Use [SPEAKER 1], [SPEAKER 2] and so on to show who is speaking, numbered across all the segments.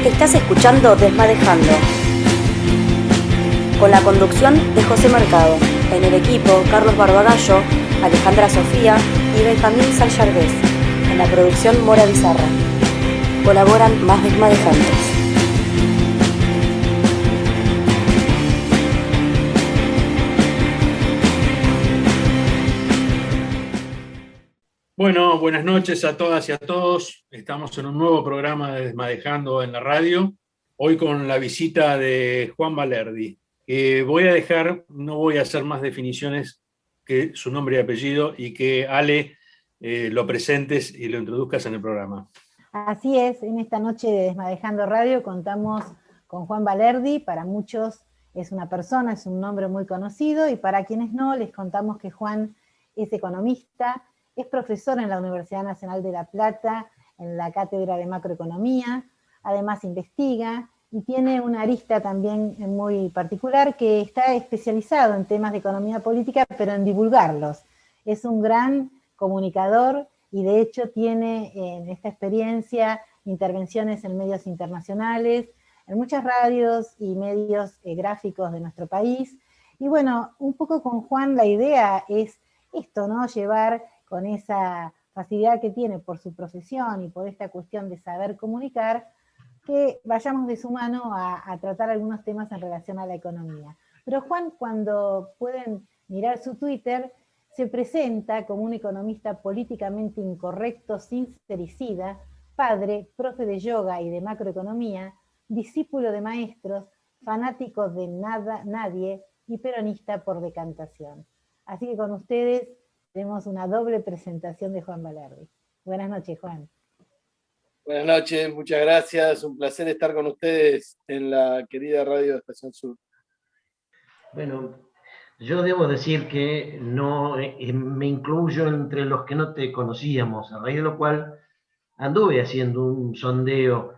[SPEAKER 1] Estás escuchando Desmadejando, con la conducción de José Mercado. En el equipo, Carlos Barbagallo, Alejandra Sofía y Benjamín Sallardés. En la producción, Mora Bizarra. Colaboran más desmadejantes.
[SPEAKER 2] Bueno, buenas noches a todas y a todos. Estamos en un nuevo programa de Desmadejando en la radio. Hoy con la visita de Juan Valerdi. No voy a hacer más definiciones que su nombre y apellido y que Ale lo presentes y lo introduzcas en el programa.
[SPEAKER 3] Así es, en esta noche de Desmadejando Radio contamos con Juan Valerdi. Para muchos es una persona, es un nombre muy conocido, y para quienes no, les contamos que Juan es economista, es profesor en la Universidad Nacional de La Plata, en la Cátedra de Macroeconomía, además investiga y tiene una arista también muy particular, que está especializado en temas de economía política, pero en divulgarlos. Es un gran comunicador y de hecho tiene en esta experiencia intervenciones en medios internacionales, en muchas radios y medios gráficos de nuestro país. Y bueno, un poco con Juan la idea es esto, ¿no? Llevar con esa facilidad que tiene por su profesión y por esta cuestión de saber comunicar, que vayamos de su mano a tratar algunos temas en relación a la economía. Pero Juan, cuando pueden mirar su Twitter, se presenta como un economista políticamente incorrecto, sincericida, padre, profe de yoga y de macroeconomía, discípulo de maestros, fanático de nada, nadie y peronista por decantación. Así que con ustedes tenemos una doble presentación de Juan Valerdi. Buenas noches, Juan.
[SPEAKER 4] Buenas noches, muchas gracias. Un placer estar con ustedes en la querida radio de Estación Sur.
[SPEAKER 5] Bueno, yo debo decir que no me incluyo entre los que no te conocíamos, a raíz de lo cual anduve haciendo un sondeo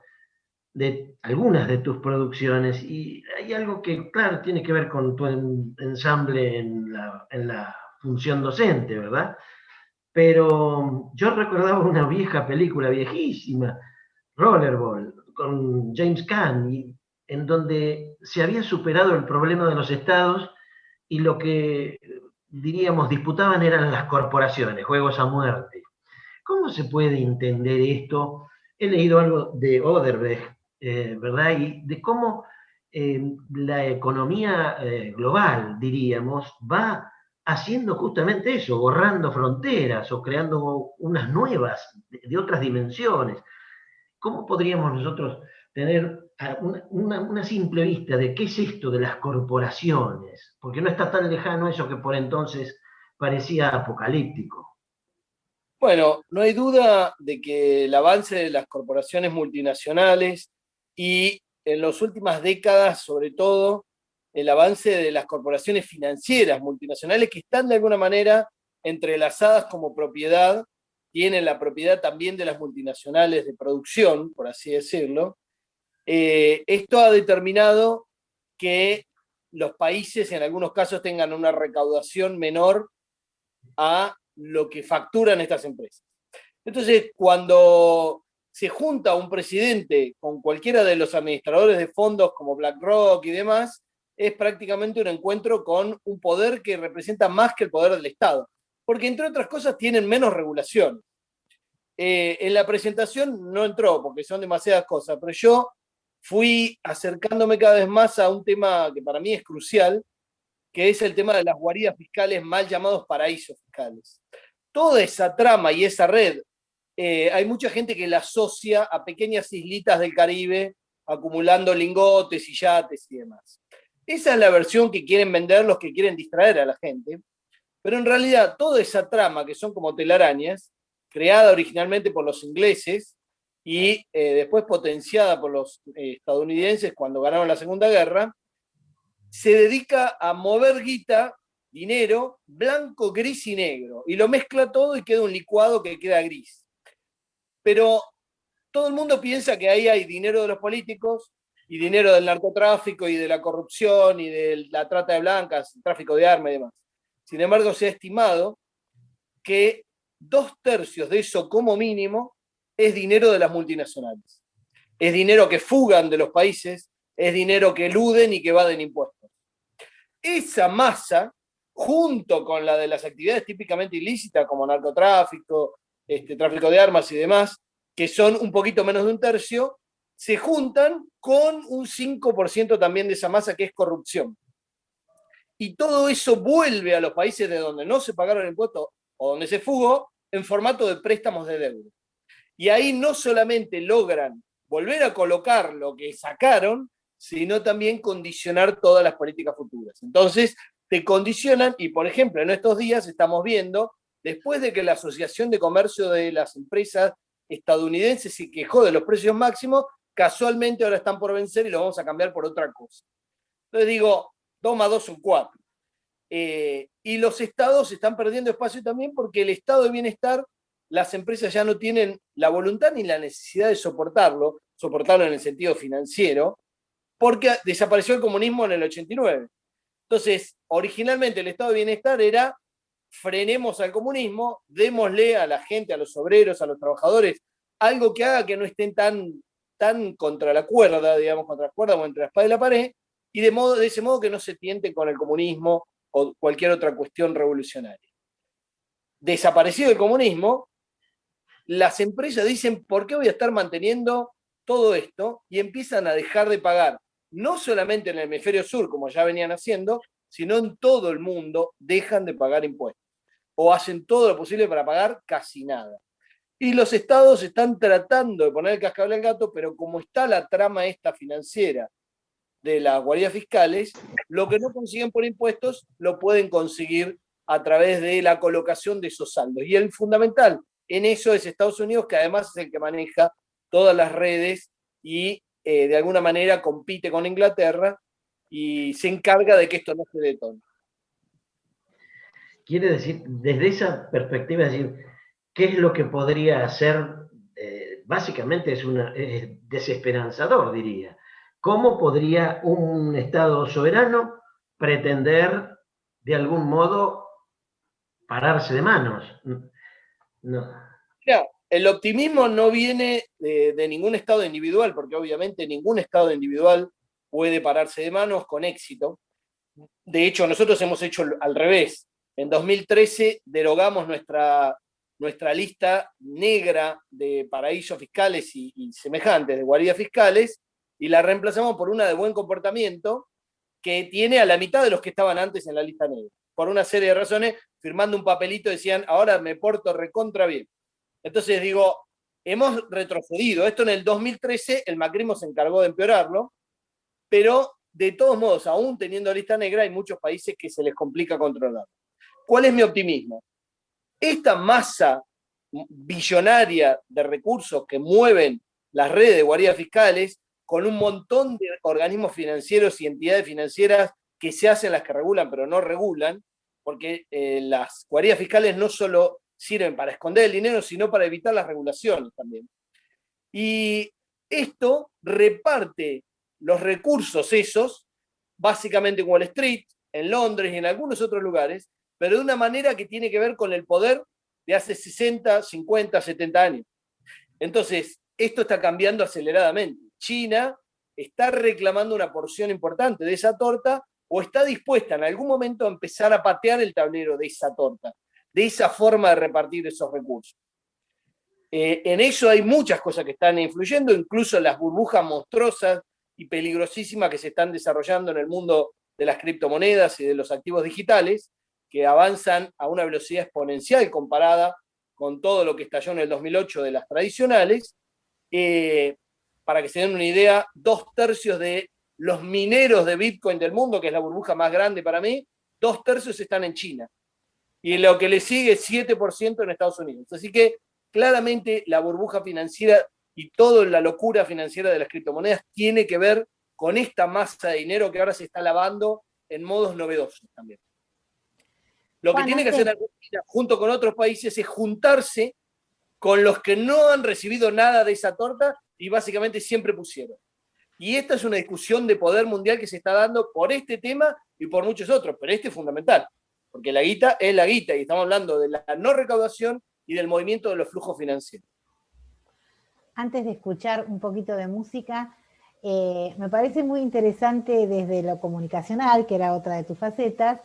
[SPEAKER 5] de algunas de tus producciones y hay algo que, claro, tiene que ver con tu ensamble en la función docente, ¿verdad? Pero yo recordaba una vieja película, viejísima, Rollerball, con James Caan, en donde se había superado el problema de los estados y lo que, diríamos, disputaban eran las corporaciones, juegos a muerte. ¿Cómo se puede entender esto? He leído algo de Oderbrecht, ¿verdad? Y de cómo la economía global, diríamos, va haciendo justamente eso, borrando fronteras o creando unas nuevas, de otras dimensiones. ¿Cómo podríamos nosotros tener una simple vista de qué es esto de las corporaciones? Porque no está tan lejano eso que por entonces parecía apocalíptico.
[SPEAKER 4] Bueno, no hay duda de que el avance de las corporaciones multinacionales y en las últimas décadas, sobre todo, el avance de las corporaciones financieras multinacionales que están de alguna manera entrelazadas como propiedad, tienen la propiedad también de las multinacionales de producción, por así decirlo. Esto ha determinado que los países en algunos casos tengan una recaudación menor a lo que facturan estas empresas. Entonces, cuando se junta un presidente con cualquiera de los administradores de fondos como BlackRock y demás, es prácticamente un encuentro con un poder que representa más que el poder del Estado, porque entre otras cosas tienen menos regulación. En la presentación no entró porque son demasiadas cosas, pero yo fui acercándome cada vez más a un tema que para mí es crucial, que es el tema de las guaridas fiscales, mal llamados paraísos fiscales. Toda esa trama y esa red, hay mucha gente que la asocia a pequeñas islitas del Caribe acumulando lingotes y yates y demás. Esa es la versión que quieren vender los que quieren distraer a la gente, pero en realidad toda esa trama, que son como telarañas, creada originalmente por los ingleses y después potenciada por los estadounidenses cuando ganaron la Segunda Guerra, se dedica a mover guita, dinero, blanco, gris y negro, y lo mezcla todo y queda un licuado que queda gris. Pero todo el mundo piensa que ahí hay dinero de los políticos y dinero del narcotráfico y de la corrupción y de la trata de blancas, el tráfico de armas y demás. Sin embargo, se ha estimado que 2/3 de eso como mínimo es dinero de las multinacionales. Es dinero que fugan de los países, es dinero que eluden y que evaden impuestos. Esa masa, junto con la de las actividades típicamente ilícitas como narcotráfico, tráfico de armas y demás, que son un poquito menos de un tercio, se juntan con un 5% también de esa masa que es corrupción. Y todo eso vuelve a los países de donde no se pagaron impuestos o donde se fugó en formato de préstamos de deuda. Y ahí no solamente logran volver a colocar lo que sacaron, sino también condicionar todas las políticas futuras. Entonces, te condicionan, y por ejemplo, en estos días estamos viendo, después de que la Asociación de Comercio de las Empresas estadounidenses se quejó de los precios máximos, casualmente ahora están por vencer y lo vamos a cambiar por otra cosa. Entonces digo, 2 más 2 son 4. Y los estados están perdiendo espacio también porque el estado de bienestar, las empresas ya no tienen la voluntad ni la necesidad de soportarlo en el sentido financiero, porque desapareció el comunismo en el 89. Entonces, originalmente el estado de bienestar era frenemos al comunismo, démosle a la gente, a los obreros, a los trabajadores, algo que haga que no estén tan contra la cuerda, digamos, contra la cuerda o entre la espada y la pared, y de ese modo que no se tienten con el comunismo o cualquier otra cuestión revolucionaria. Desaparecido el comunismo, las empresas dicen, ¿por qué voy a estar manteniendo todo esto? Y empiezan a dejar de pagar, no solamente en el hemisferio sur, como ya venían haciendo, sino en todo el mundo dejan de pagar impuestos, o hacen todo lo posible para pagar casi nada. Y los estados están tratando de poner el cascabel al gato, pero como está la trama esta financiera de las guaridas fiscales, lo que no consiguen por impuestos lo pueden conseguir a través de la colocación de esos saldos. Y el fundamental en eso es Estados Unidos, que además es el que maneja todas las redes y de alguna manera compite con Inglaterra y se encarga de que esto no se detone.
[SPEAKER 5] Quiere decir, desde esa perspectiva, es decir, ¿qué es lo que podría hacer? Básicamente es desesperanzador, diría. ¿Cómo podría un Estado soberano pretender, de algún modo, pararse de manos? No.
[SPEAKER 4] Mira, el optimismo no viene de ningún Estado individual, porque obviamente ningún Estado individual puede pararse de manos con éxito. De hecho, nosotros hemos hecho al revés. En 2013 derogamos nuestra lista negra de paraísos fiscales y semejantes, de guaridas fiscales, y la reemplazamos por una de buen comportamiento que tiene a la mitad de los que estaban antes en la lista negra. Por una serie de razones, firmando un papelito decían, ahora me porto recontra bien. Entonces digo, hemos retrocedido. Esto en el 2013, el macrismo se encargó de empeorarlo, pero de todos modos, aún teniendo lista negra, hay muchos países que se les complica controlar. ¿Cuál es mi optimismo? Esta masa billonaria de recursos que mueven las redes de guaridas fiscales, con un montón de organismos financieros y entidades financieras que se hacen las que regulan, pero no regulan, porque las guaridas fiscales no solo sirven para esconder el dinero, sino para evitar las regulaciones también. Y esto reparte los recursos esos, básicamente en Wall Street, en Londres y en algunos otros lugares, pero de una manera que tiene que ver con el poder de hace 60, 50, 70 años. Entonces, esto está cambiando aceleradamente. China está reclamando una porción importante de esa torta o está dispuesta en algún momento a empezar a patear el tablero de esa torta, de esa forma de repartir esos recursos. En eso hay muchas cosas que están influyendo, incluso las burbujas monstruosas y peligrosísimas que se están desarrollando en el mundo de las criptomonedas y de los activos digitales, que avanzan a una velocidad exponencial comparada con todo lo que estalló en el 2008 de las tradicionales. Para que se den una idea, 2/3 de los mineros de Bitcoin del mundo, que es la burbuja más grande para mí, 2/3 están en China. Y lo que le sigue, 7% en Estados Unidos. Así que claramente la burbuja financiera y toda la locura financiera de las criptomonedas tiene que ver con esta masa de dinero que ahora se está lavando en modos novedosos también. Lo que tiene que hacer Argentina, junto con otros países, es juntarse con los que no han recibido nada de esa torta y básicamente siempre pusieron. Y esta es una discusión de poder mundial que se está dando por este tema y por muchos otros, pero este es fundamental, porque la guita es la guita y estamos hablando de la no recaudación y del movimiento de los flujos financieros.
[SPEAKER 3] antes de escuchar un poquito de música, me parece muy interesante desde lo comunicacional, que era otra de tus facetas,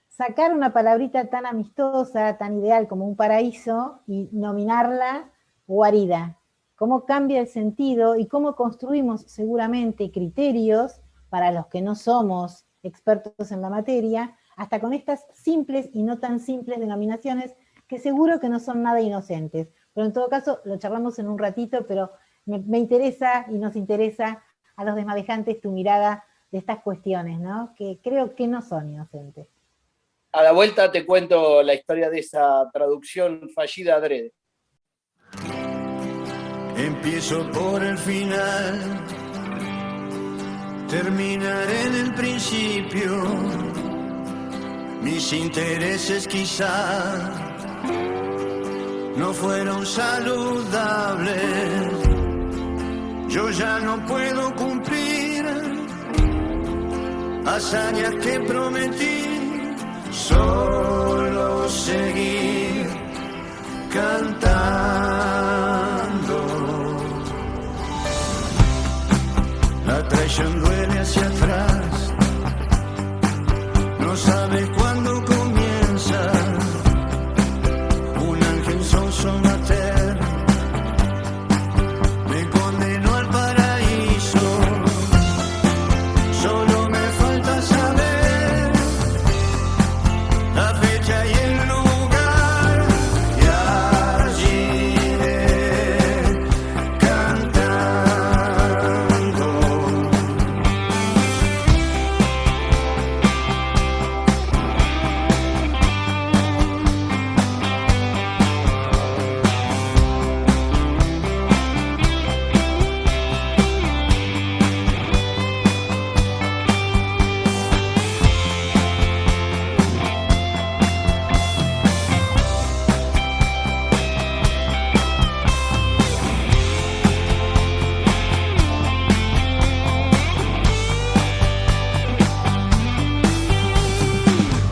[SPEAKER 3] sacar una palabrita tan amistosa, tan ideal como un paraíso y nominarla guarida. Cómo cambia el sentido y cómo construimos seguramente criterios para los que no somos expertos en la materia, hasta con estas simples y no tan simples denominaciones que seguro que no son nada inocentes. Pero en todo caso lo charlamos en un ratito, pero me interesa y nos interesa a los desmadejantes tu mirada de estas cuestiones, ¿no? Que creo que no son inocentes.
[SPEAKER 4] A la vuelta te cuento la historia de esa traducción fallida adrede.
[SPEAKER 6] Empiezo por el final, terminaré en el principio. Mis intereses quizá no fueron saludables. Yo ya no puedo cumplir hazañas que prometí. Solo seguir cantando. La traición duele hacia atrás, no sabes cuándo comienza. Un ángel sonso mater me condenó al paraíso. Solo me falta saber la fecha y el lugar, y allí iré cantando.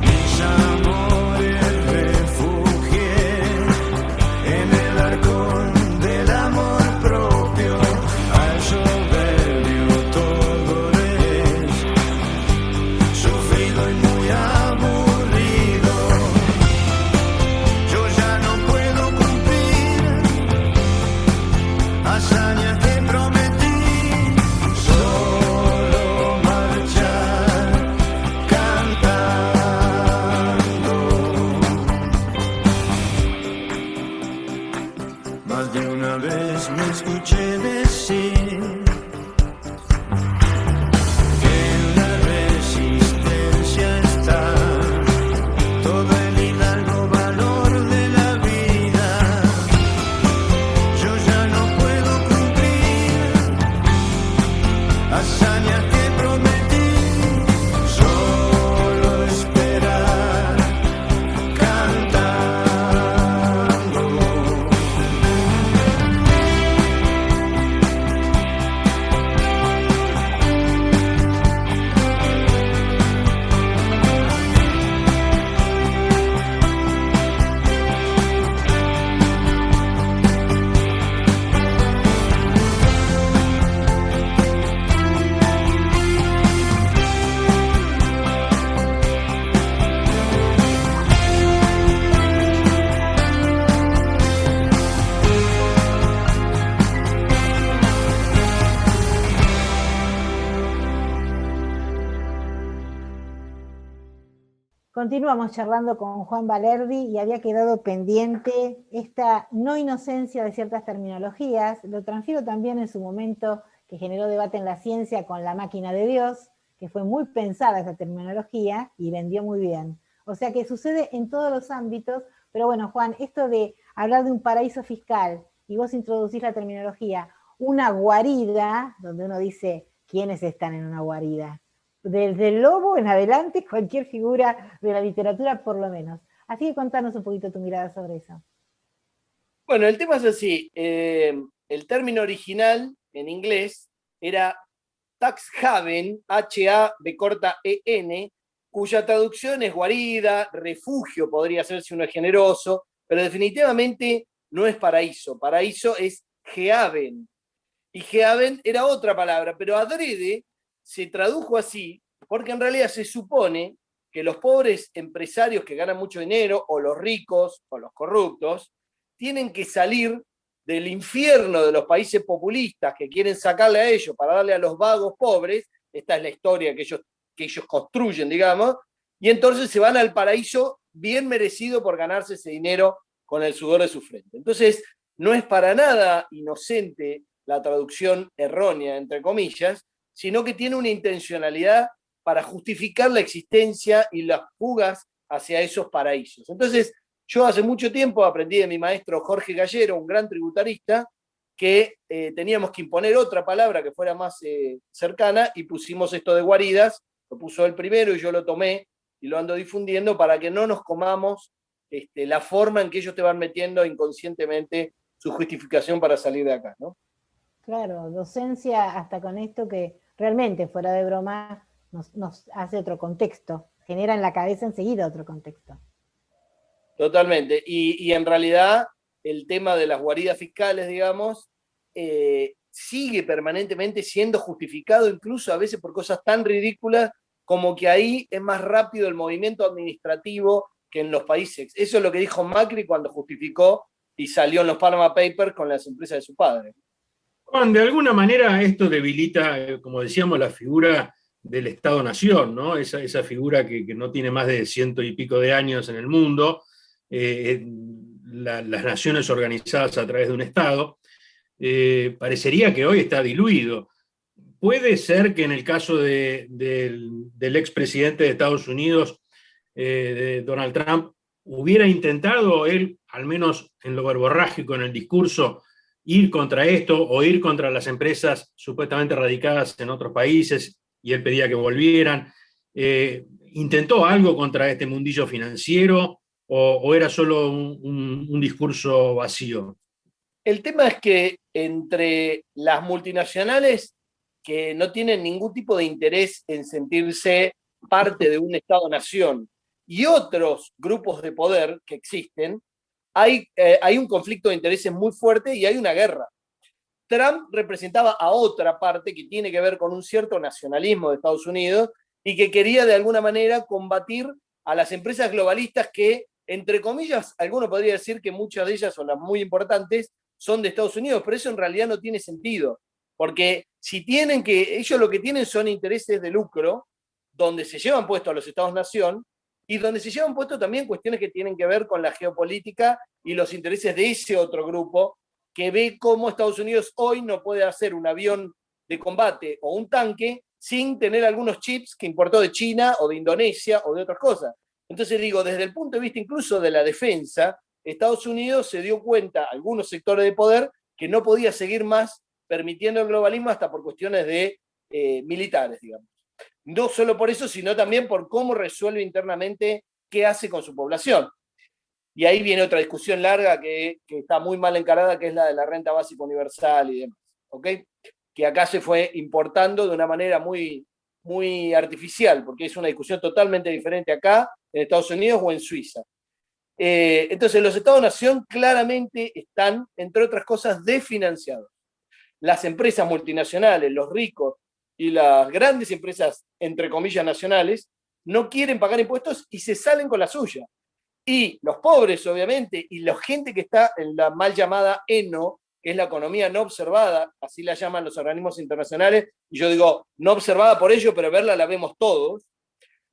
[SPEAKER 6] Mis amores refugié en el arcón del amor propio. Al soberbio todo es sufrido y muy aburrido. Yo ya no puedo cumplir hazañas que prometí. Solo marchar cantando. Más de una vez me escuché decir que en la resistencia está todo el hidalgo valor de la vida. Yo ya no puedo cumplir hazañas que prometí. Solo esperar cantando.
[SPEAKER 3] Continuamos charlando con Juan Valerdi y había quedado pendiente esta no inocencia de ciertas terminologías. Lo transfiero también en su momento que generó debate en la ciencia con la máquina de Dios, que fue muy pensada esa terminología y vendió muy bien. O sea que sucede en todos los ámbitos, pero bueno, Juan, esto de hablar de un paraíso fiscal y vos introducís la terminología, una guarida, donde uno dice, ¿quiénes están en una guarida? Desde el lobo en adelante, cualquier figura de la literatura por lo menos. Así que contanos un poquito tu mirada sobre eso.
[SPEAKER 4] Bueno, el tema es así. El término original en inglés era tax haven, H-A-B-E-N, cuya traducción es guarida, refugio podría ser si uno es generoso, pero definitivamente no es paraíso. Paraíso es Gehaben. Y Gehaben era otra palabra, pero adrede se tradujo así, porque en realidad se supone que los pobres empresarios que ganan mucho dinero, o los ricos, o los corruptos, tienen que salir del infierno de los países populistas que quieren sacarle a ellos para darle a los vagos pobres. Esta es la historia que ellos construyen, digamos, y entonces se van al paraíso bien merecido por ganarse ese dinero con el sudor de su frente. Entonces, no es para nada inocente la traducción errónea, entre comillas, sino que tiene una intencionalidad para justificar la existencia y las fugas hacia esos paraísos. Entonces, yo hace mucho tiempo aprendí de mi maestro Jorge Gallero, un gran tributarista, que teníamos que imponer otra palabra que fuera más cercana, y pusimos esto de guaridas, lo puso él primero y yo lo tomé y lo ando difundiendo para que no nos comamos la forma en que ellos te van metiendo inconscientemente su justificación para salir de acá, ¿no?
[SPEAKER 3] Claro, docencia hasta con esto que realmente, fuera de broma, nos hace otro contexto, genera en la cabeza enseguida otro contexto.
[SPEAKER 4] Totalmente. Y en realidad el tema de las guaridas fiscales, digamos, sigue permanentemente siendo justificado, incluso a veces por cosas tan ridículas como que ahí es más rápido el movimiento administrativo que en los países. Eso es lo que dijo Macri cuando justificó y salió en los Panama Papers con las empresas de su padre.
[SPEAKER 2] Juan, de alguna manera esto debilita, como decíamos, la figura del Estado-Nación, ¿no? Esa figura que no tiene más de 100 y pico de años en el mundo, las naciones organizadas a través de un Estado, parecería que hoy está diluido. Puede ser que en el caso del expresidente de Estados Unidos, de Donald Trump, hubiera intentado él, al menos en lo verborrágico, en el discurso, ir contra esto o ir contra las empresas supuestamente radicadas en otros países, y él pedía que volvieran. ¿Intentó algo contra este mundillo financiero o era solo un discurso vacío?
[SPEAKER 4] El tema es que entre las multinacionales que no tienen ningún tipo de interés en sentirse parte de un Estado-nación y otros grupos de poder que existen, hay un conflicto de intereses muy fuerte y hay una guerra. Trump representaba a otra parte que tiene que ver con un cierto nacionalismo de Estados Unidos y que quería de alguna manera combatir a las empresas globalistas que, entre comillas, alguno podría decir que muchas de ellas, o las muy importantes, son de Estados Unidos, pero eso en realidad no tiene sentido, porque si tienen que, ellos lo que tienen son intereses de lucro, donde se llevan puesto a los Estados-nación, y donde se llevan puesto también cuestiones que tienen que ver con la geopolítica y los intereses de ese otro grupo, que ve cómo Estados Unidos hoy no puede hacer un avión de combate o un tanque sin tener algunos chips que importó de China o de Indonesia o de otras cosas. Entonces digo, desde el punto de vista incluso de la defensa, Estados Unidos se dio cuenta, algunos sectores de poder, que no podía seguir más permitiendo el globalismo hasta por cuestiones de militares, digamos. No solo por eso, sino también por cómo resuelve internamente qué hace con su población. Y ahí viene otra discusión larga que está muy mal encarada, que es la de la renta básica universal y demás, ¿ok? Que acá se fue importando de una manera muy, muy artificial, porque es una discusión totalmente diferente acá, en Estados Unidos o en Suiza. Entonces, los Estados-nación claramente están, entre otras cosas, desfinanciados. Las empresas multinacionales, los ricos y las grandes empresas, entre comillas, nacionales, no quieren pagar impuestos y se salen con la suya. Y los pobres, obviamente, y la gente que está en la mal llamada ENO, que es la economía no observada, así la llaman los organismos internacionales, y yo digo, no observada por ello, pero verla la vemos todos,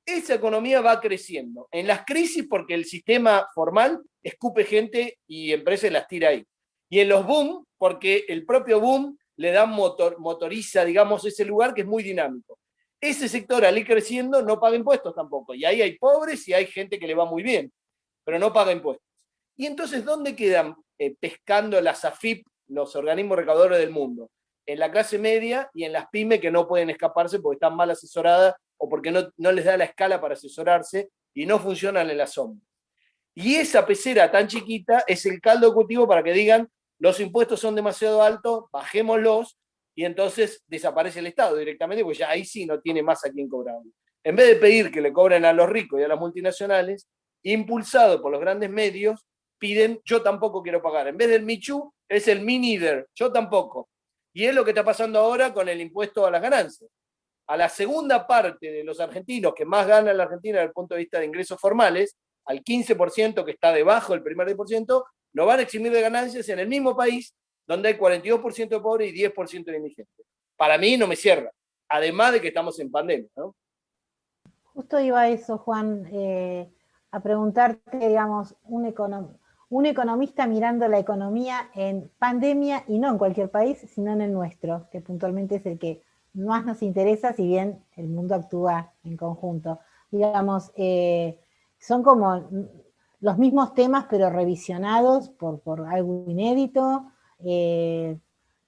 [SPEAKER 4] esa economía va creciendo. En las crisis, porque el sistema formal escupe gente y empresas las tira ahí. Y en los boom, porque el propio boom le da motoriza, digamos, ese lugar que es muy dinámico. Ese sector, al ir creciendo, no paga impuestos tampoco. Y ahí hay pobres y hay gente que le va muy bien, pero no paga impuestos. Y entonces, ¿dónde quedan pescando las AFIP, los organismos recaudadores del mundo? En la clase media y en las pymes, que no pueden escaparse porque están mal asesoradas o porque no les da la escala para asesorarse y no funcionan en la sombra. Y esa pecera tan chiquita es el caldo de cultivo para que digan, los impuestos son demasiado altos, bajémoslos, y entonces desaparece el Estado directamente, porque ya ahí sí no tiene más a quién cobrarlo. En vez de pedir que le cobren a los ricos y a las multinacionales, impulsado por los grandes medios, piden, yo tampoco quiero pagar. En vez del Michu, Es el me neither, yo tampoco. Y es lo que está pasando ahora con el impuesto a las ganancias. A la segunda parte de los argentinos que más gana en la Argentina desde el punto de vista de ingresos formales, al 15% que está debajo del primer 10%, lo van a eximir de ganancias en el mismo país donde hay 42% de pobres y 10% de indigentes. Para mí no me cierra, además de que estamos en pandemia, ¿no?
[SPEAKER 3] Justo iba a eso, Juan, a preguntarte, digamos, un economista mirando la economía en pandemia, y no en cualquier país, sino en el nuestro, que puntualmente es el que más nos interesa, si bien el mundo actúa en conjunto. Digamos, son como los mismos temas, pero revisionados por algo inédito.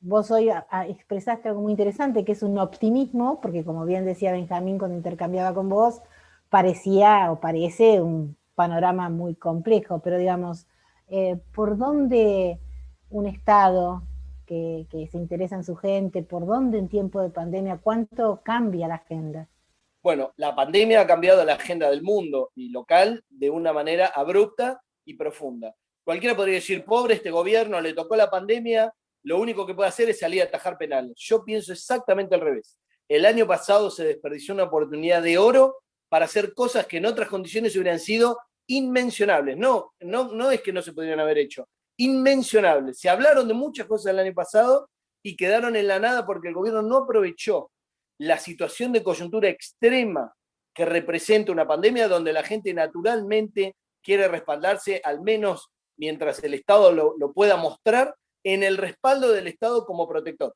[SPEAKER 3] Vos hoy expresaste algo muy interesante, que es un optimismo, porque como bien decía Benjamín cuando intercambiaba con vos, parecía o parece un panorama muy complejo, pero digamos, ¿por dónde un Estado que se interesa en su gente, por dónde en tiempo de pandemia, cuánto cambia la agenda?
[SPEAKER 4] Bueno, la pandemia ha cambiado la agenda del mundo y local de una manera abrupta y profunda. Cualquiera podría decir, pobre este gobierno, le tocó la pandemia, lo único que puede hacer es salir a atajar penales. Yo pienso exactamente al revés. El año pasado se desperdició una oportunidad de oro para hacer cosas que en otras condiciones hubieran sido inmencionables. No es que no se podrían haber hecho, inmencionables. Se hablaron de muchas cosas el año pasado y quedaron en la nada porque el gobierno no aprovechó la situación de coyuntura extrema que representa una pandemia, donde la gente naturalmente quiere respaldarse, al menos mientras el Estado lo pueda mostrar, en el respaldo del Estado como protector.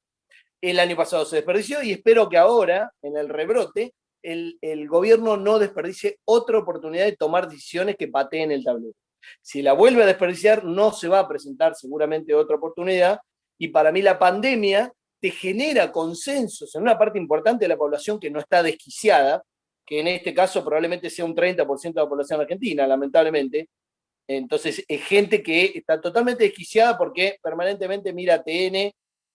[SPEAKER 4] El año pasado se desperdició y espero que ahora, en el rebrote, el gobierno no desperdicie otra oportunidad de tomar decisiones que pateen el tablero. Si la vuelve a desperdiciar, no se va a presentar seguramente otra oportunidad, y para mí la pandemia te genera consensos en una parte importante de la población que no está desquiciada, que en este caso probablemente sea un 30% de la población argentina, lamentablemente. Entonces es gente que está totalmente desquiciada porque permanentemente mira TN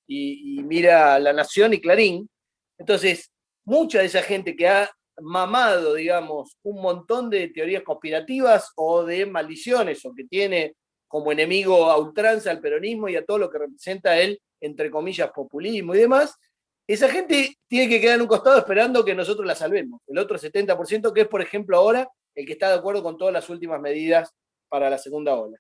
[SPEAKER 4] y mira La Nación y Clarín. Entonces, mucha de esa gente que ha mamado, digamos, un montón de teorías conspirativas o de maldiciones, o que tiene como enemigo a ultranza al peronismo y a todo lo que representa él, entre comillas, populismo y demás, esa gente tiene que quedar en un costado esperando que nosotros la salvemos. El otro 70%, que es, por ejemplo, ahora el que está de acuerdo con todas las últimas medidas para la segunda ola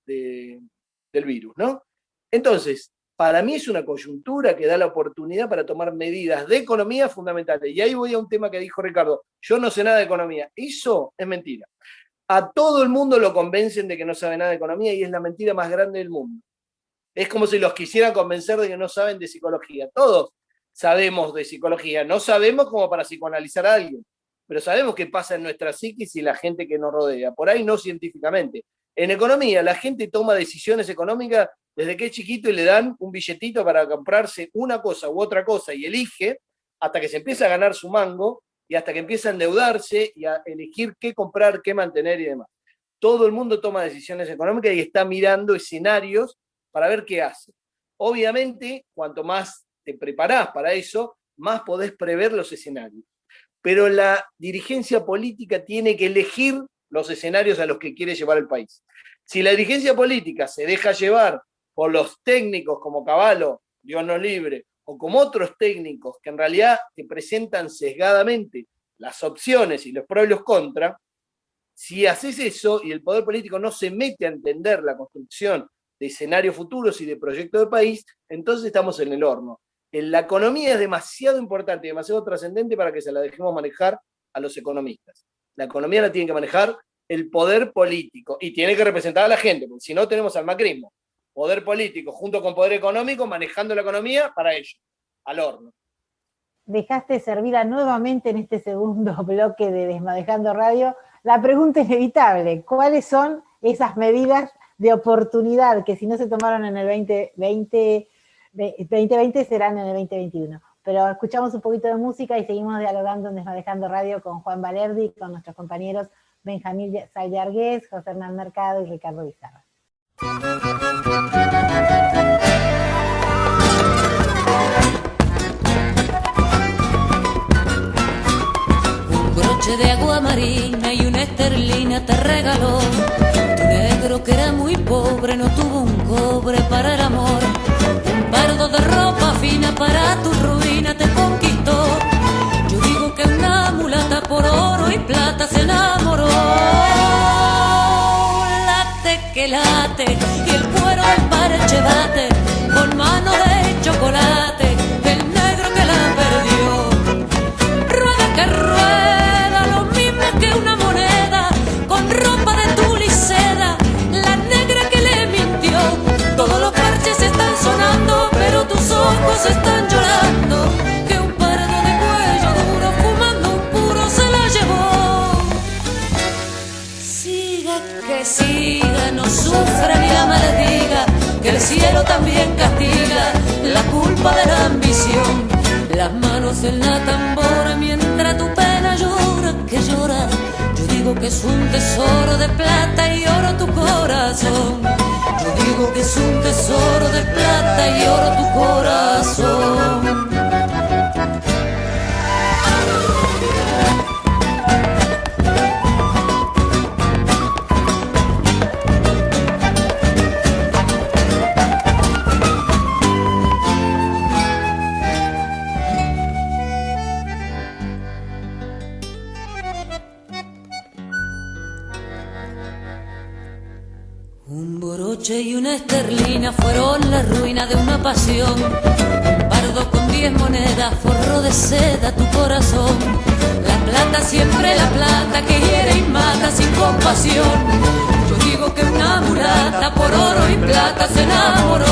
[SPEAKER 4] del virus, ¿no? Entonces, para mí es una coyuntura que da la oportunidad para tomar medidas de economía fundamentales. Y ahí voy a un tema que dijo Ricardo, yo no sé nada de economía. Eso es mentira. A todo el mundo lo convencen de que no sabe nada de economía y es la mentira más grande del mundo. Es como si los quisieran convencer de que no saben de psicología. Todos sabemos de psicología, no sabemos como para psicoanalizar a alguien, pero sabemos qué pasa en nuestra psiquis y la gente que nos rodea. Por ahí no científicamente. En economía, la gente toma decisiones económicas desde que es chiquito y le dan un billetito para comprarse una cosa u otra cosa y elige hasta que se empieza a ganar su mango y hasta que empieza a endeudarse y a elegir qué comprar, qué mantener y demás. Todo el mundo toma decisiones económicas y está mirando escenarios para ver qué hace. Obviamente, cuanto más te preparás para eso, más podés prever los escenarios. Pero la dirigencia política tiene que elegir los escenarios a los que quiere llevar el país. Si la dirigencia política se deja llevar por los técnicos como Cavallo, Dios nos libre, o como otros técnicos que en realidad te presentan sesgadamente las opciones y los pros y los contras, si haces eso y el poder político no se mete a entender la construcción de escenarios futuros y de proyectos de país, entonces estamos en el horno. La economía es demasiado importante, demasiado trascendente para que se la dejemos manejar a los economistas. La economía la tiene que manejar el poder político y tiene que representar a la gente, porque si no tenemos al macrismo. Poder político junto con poder económico manejando la economía para ellos, al horno.
[SPEAKER 3] Dejaste servida nuevamente en este segundo bloque de Desmadejando Radio la pregunta inevitable: ¿cuáles son esas medidas de oportunidad que si no se tomaron en el 2020 serán en el 2021? Pero escuchamos un poquito de música y seguimos dialogando en Desmadejando Radio con Juan Valerdi, con nuestros compañeros Benjamín Sallargués, José Hernán Mercado y Ricardo Bizarra.
[SPEAKER 7] Un broche de agua marina y una esterlina te regaló. Tu negro que era muy pobre no tuvo un late y el cuero del parche bate con mano de chocolate, el negro que la perdió. Rueda que rueda, lo mismo que una moneda, con ropa de tul y seda, la negra que le mintió. Todos los parches están sonando, pero tus ojos están llorando, que un pardo de cuello duro fumando un puro se la llevó. Siga que siga, no sufra ni la maldiga, que el cielo también castiga la culpa de la ambición. Las manos en la tambora mientras tu pena llora, que llora. Yo digo que es un tesoro de plata y oro tu corazón. Yo digo que es un tesoro de plata y oro tu corazón. Un boroche y una esterlina fueron la ruina de una pasión. Un pardo con 10 monedas forró de seda tu corazón. La plata, siempre la plata, que hiere y mata sin compasión. Yo digo que una mulata por oro y plata se enamoró.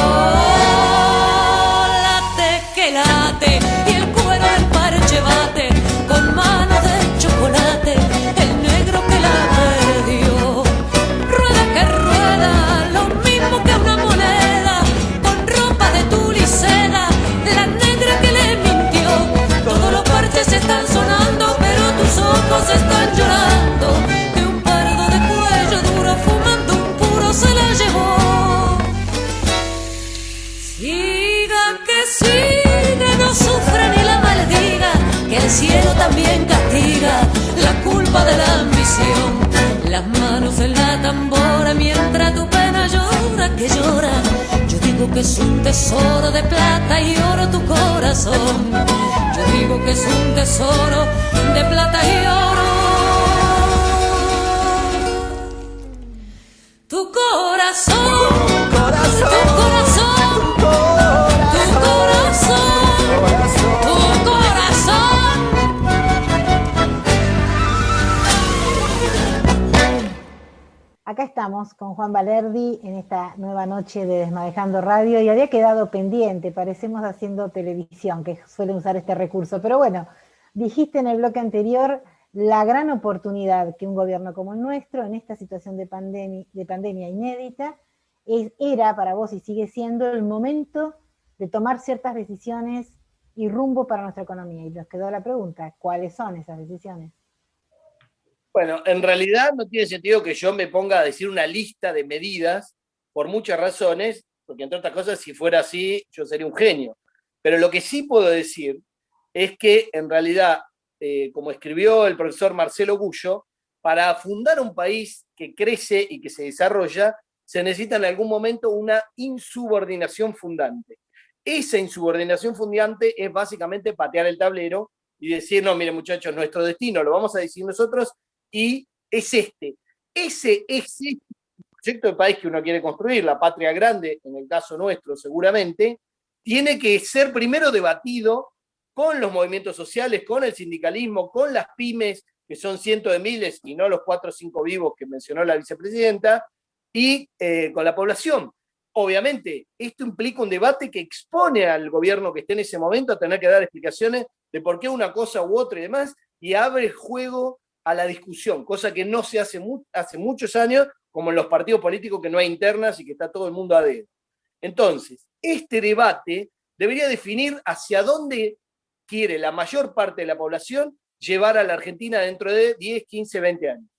[SPEAKER 7] Late que late y el cuero del parche bate con mano de chocolate, el negro que la perdió. Rueda que rueda, lo mismo que una moneda, con ropa de tul y seda, la negra que le mintió. Todos los parches están sonando, pero tus ojos están llorando, que un pardo de cuello duro fumando un puro se la llevó. Siga que siga, no sufra ni la maldiga, que el cielo también castiga la culpa de la ambición. Las manos en la tambora mientras tu pena llora, que llora. Yo digo que es un tesoro de plata y oro tu corazón. Yo digo que es un tesoro de plata y oro tu corazón. Tu corazón, tu corazón, tu corazón, tu corazón.
[SPEAKER 3] Acá estamos con Juan Valerdi en esta nueva noche de Desmadejando Radio y había quedado pendiente, parecemos haciendo televisión, que suelen usar este recurso, pero bueno, dijiste en el bloque anterior la gran oportunidad que un gobierno como el nuestro, en esta situación de pandemia inédita, era para vos y sigue siendo el momento de tomar ciertas decisiones y rumbo para nuestra economía. Y nos quedó la pregunta, ¿cuáles son esas decisiones?
[SPEAKER 4] Bueno, en realidad no tiene sentido que yo me ponga a decir una lista de medidas por muchas razones, porque entre otras cosas, si fuera así, yo sería un genio. Pero lo que sí puedo decir es que en realidad, como escribió el profesor Marcelo Gullo, para fundar un país que crece y que se desarrolla, se necesita en algún momento una insubordinación fundante. Esa insubordinación fundante es básicamente patear el tablero y decir, no, mire muchachos, nuestro destino lo vamos a decir nosotros y es este. Ese es el proyecto de país que uno quiere construir, la patria grande, en el caso nuestro seguramente, tiene que ser primero debatido con los movimientos sociales, con el sindicalismo, con las pymes, que son cientos de miles y no los 4 o 5 vivos que mencionó la vicepresidenta, y con la población. Obviamente, esto implica un debate que expone al gobierno que esté en ese momento a tener que dar explicaciones de por qué una cosa u otra y demás, y abre juego a la discusión, cosa que no se hace hace muchos años, como en los partidos políticos que no hay internas y que está todo el mundo a dedo. Entonces, este debate debería definir hacia dónde quiere la mayor parte de la población llevar a la Argentina dentro de 10, 15, 20 años.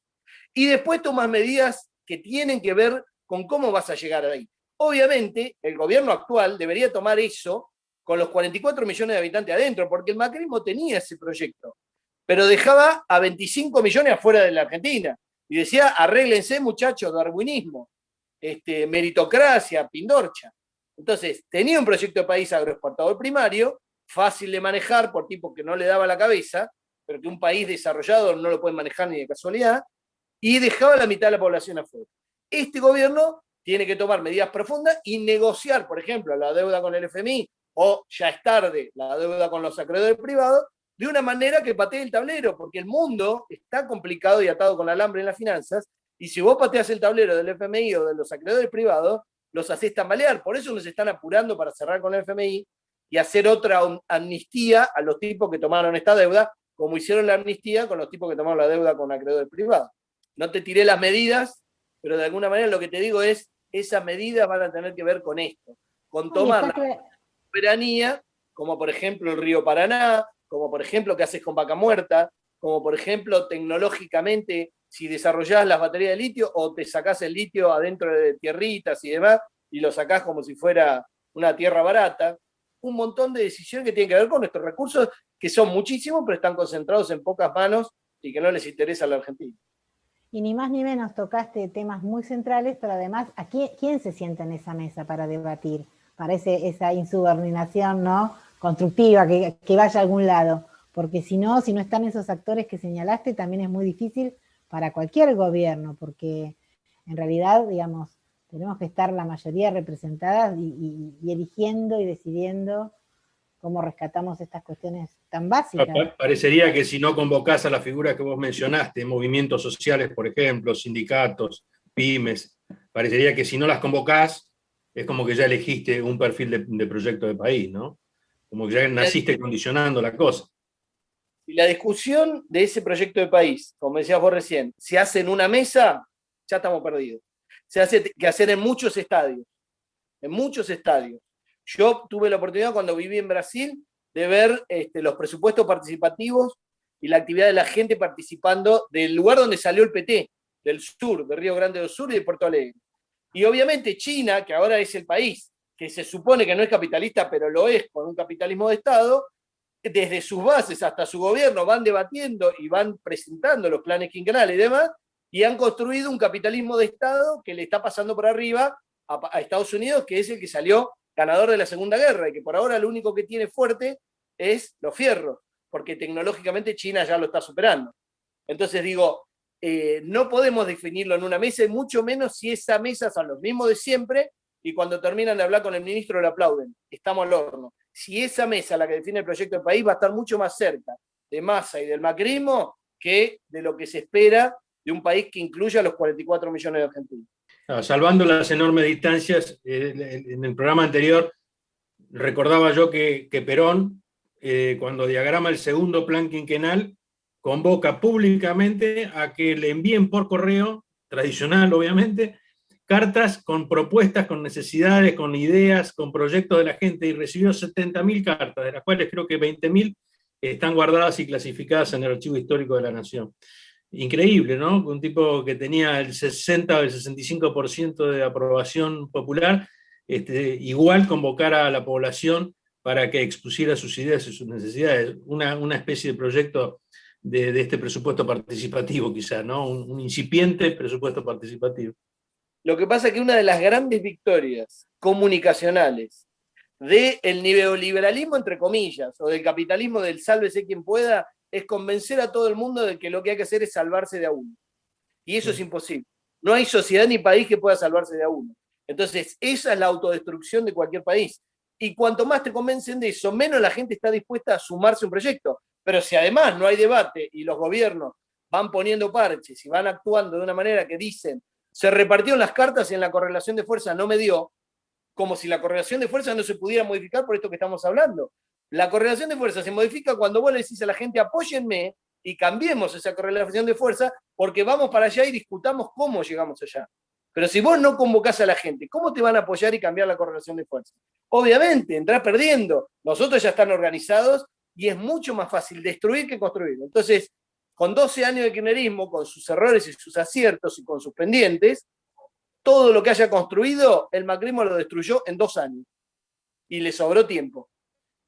[SPEAKER 4] Y después tomas medidas que tienen que ver con cómo vas a llegar ahí. Obviamente, el gobierno actual debería tomar eso con los 44 millones de habitantes adentro, porque el macrismo tenía ese proyecto, pero dejaba a 25 millones afuera de la Argentina. Y decía, arréglense muchachos, darwinismo, meritocracia, pindorcha. Entonces, tenía un proyecto de país agroexportador primario, fácil de manejar por tipos que no le daba la cabeza, pero que un país desarrollado no lo puede manejar ni de casualidad, y dejaba la mitad de la población afuera. Este gobierno tiene que tomar medidas profundas y negociar, por ejemplo, la deuda con el FMI o, ya es tarde, la deuda con los acreedores privados, de una manera que patee el tablero, porque el mundo está complicado y atado con alambre en las finanzas, y si vos pateas el tablero del FMI o de los acreedores privados, los haces tambalear. Por eso nos están apurando para cerrar con el FMI y hacer otra amnistía a los tipos que tomaron esta deuda, como hicieron la amnistía con los tipos que tomaron la deuda con acreedores privados. No te tiré las medidas, pero de alguna manera lo que te digo es, esas medidas van a tener que ver con esto, con tomar la soberanía, como por ejemplo el río Paraná, como por ejemplo qué haces con Vaca Muerta, como por ejemplo tecnológicamente si desarrollás las baterías de litio o te sacás el litio adentro de tierritas y demás y lo sacás como si fuera una tierra barata. Un montón de decisiones que tienen que ver con nuestros recursos, que son muchísimos, pero están concentrados en pocas manos y que no les interesa a la Argentina.
[SPEAKER 3] Y ni más ni menos tocaste temas muy centrales, pero además, ¿quién se sienta en esa mesa para debatir? Para esa insubordinación, ¿no?, constructiva, que vaya a algún lado. Porque si no están esos actores que señalaste, también es muy difícil para cualquier gobierno, porque en realidad, digamos, tenemos que estar la mayoría representadas y eligiendo y decidiendo cómo rescatamos estas cuestiones tan básicas.
[SPEAKER 2] Parecería que si no convocás a las figuras que vos mencionaste, movimientos sociales, por ejemplo, sindicatos, pymes, parecería que si no las convocás, es como que ya elegiste un perfil de proyecto de país, ¿no? Como que ya naciste condicionando la cosa.
[SPEAKER 4] Si la discusión de ese proyecto de país, como decías vos recién, se hace en una mesa, ya estamos perdidos. Se hace que hacer en muchos estadios. En muchos estadios. Yo tuve la oportunidad cuando viví en Brasil de ver los presupuestos participativos y la actividad de la gente participando del lugar donde salió el PT, del sur, de Río Grande do Sur y de Porto Alegre. Y obviamente China, que ahora es el país que se supone que no es capitalista, pero lo es con un capitalismo de Estado, desde sus bases hasta su gobierno van debatiendo y van presentando los planes quinquenales y demás, y han construido un capitalismo de Estado que le está pasando por arriba a Estados Unidos, que es el que salió ganador de la Segunda Guerra, y que por ahora lo único que tiene fuerte es los fierros, porque tecnológicamente China ya lo está superando. Entonces digo, no podemos definirlo en una mesa, y mucho menos si esa mesa son los mismos de siempre, y cuando terminan de hablar con el ministro le aplauden. Estamos al horno. Si esa mesa, la que define el proyecto del país, va a estar mucho más cerca de Massa y del macrismo que de lo que se espera de un país que incluya a los 44 millones de argentinos.
[SPEAKER 2] Salvando las enormes distancias, en el programa anterior recordaba yo que Perón, cuando diagrama el segundo plan quinquenal, convoca públicamente a que le envíen por correo, tradicional obviamente, cartas con propuestas, con necesidades, con ideas, con proyectos de la gente, y recibió 70.000 cartas, de las cuales creo que 20.000 están guardadas y clasificadas en el Archivo Histórico de la Nación. Increíble, ¿no? Un tipo que tenía el 60 o el 65% de aprobación popular, igual convocar a la población para que expusiera sus ideas y sus necesidades. Una especie de proyecto de este presupuesto participativo, quizá, ¿no? Un incipiente presupuesto participativo.
[SPEAKER 4] Lo que pasa es que una de las grandes victorias comunicacionales del neoliberalismo, entre comillas, o del capitalismo del sálvese quien pueda, es convencer a todo el mundo de que lo que hay que hacer es salvarse de a uno. Y eso es imposible. No hay sociedad ni país que pueda salvarse de a uno. Entonces, esa es la autodestrucción de cualquier país. Y cuanto más te convencen de eso, menos la gente está dispuesta a sumarse a un proyecto. Pero si además no hay debate y los gobiernos van poniendo parches y van actuando de una manera que dicen, se repartieron las cartas y en la correlación de fuerza no me dio, como si la correlación de fuerza no se pudiera modificar por esto que estamos hablando. La correlación de fuerza se modifica cuando vos le decís a la gente apóyenme y cambiemos esa correlación de fuerza porque vamos para allá y discutamos cómo llegamos allá. Pero si vos no convocás a la gente, ¿cómo te van a apoyar y cambiar la correlación de fuerza? Obviamente, entrás perdiendo. Nosotros ya están organizados y es mucho más fácil destruir que construir. Entonces, con 12 años de kirchnerismo, con sus errores y sus aciertos y con sus pendientes, todo lo que haya construido, el macrismo lo destruyó en 2 años. Y le sobró tiempo.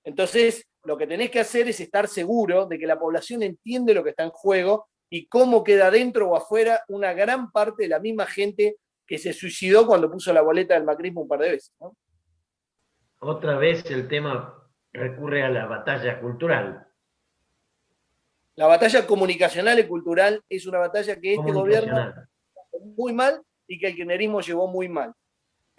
[SPEAKER 4] Entonces, lo que tenés que hacer es estar seguro de que la población entiende lo que está en juego y cómo queda dentro o afuera una gran parte de la misma gente que se suicidó cuando puso la boleta del macrismo un par de veces, ¿no?
[SPEAKER 5] Otra vez el tema recurre a la batalla cultural.
[SPEAKER 4] La batalla comunicacional y cultural es una batalla que este gobierno muy mal y que el kirchnerismo llevó muy mal.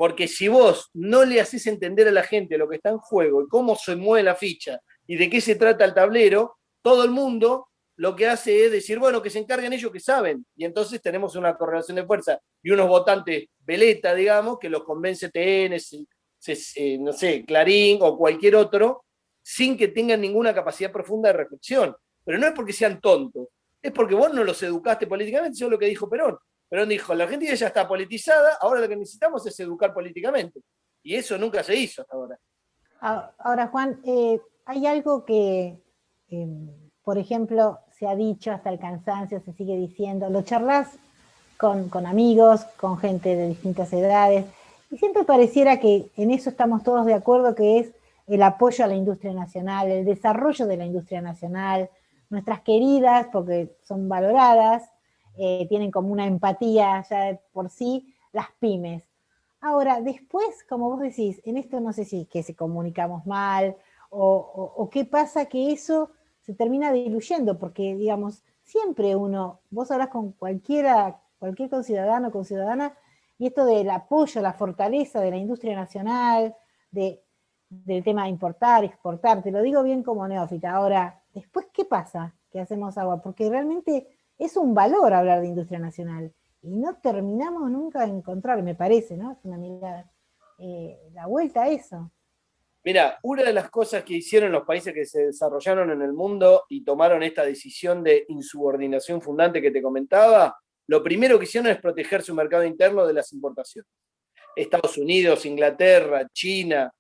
[SPEAKER 4] Porque si vos no le haces entender a la gente lo que está en juego y cómo se mueve la ficha y de qué se trata el tablero, todo el mundo lo que hace es decir, bueno, que se encarguen ellos que saben. Y entonces tenemos una correlación de fuerza y unos votantes veleta, digamos, que los convence TN, no sé, Clarín o cualquier otro, sin que tengan ninguna capacidad profunda de reflexión. Pero no es porque sean tontos, es porque vos no los educaste políticamente, eso es lo que dijo Perón. Perón dijo, la Argentina ya está politizada, ahora lo que necesitamos es educar políticamente. Y eso nunca se hizo hasta ahora.
[SPEAKER 3] Ahora, Juan, hay algo que, por ejemplo, se ha dicho hasta el cansancio, se sigue diciendo, lo charlas con amigos, con gente de distintas edades, y siempre pareciera que en eso estamos todos de acuerdo, que es el apoyo a la industria nacional, el desarrollo de la industria nacional, nuestras queridas, porque son valoradas, tienen como una empatía ya de por sí, las pymes. Ahora, después, como vos decís, en esto no sé si que se comunicamos mal o qué pasa que eso se termina diluyendo, porque, digamos, siempre vos hablas con cualquier conciudadano o conciudadana, y esto del apoyo, la fortaleza de la industria nacional, del tema de importar, exportar, te lo digo bien como neófita. Ahora, después, ¿qué pasa? ¿Qué hacemos agua? Porque realmente es un valor hablar de industria nacional, y no terminamos nunca de encontrar, me parece, ¿no? Es una mirada, la vuelta a eso.
[SPEAKER 4] Mira, una de las cosas que hicieron los países que se desarrollaron en el mundo y tomaron esta decisión de insubordinación fundante que te comentaba, lo primero que hicieron es proteger su mercado interno de las importaciones. Estados Unidos, Inglaterra, China,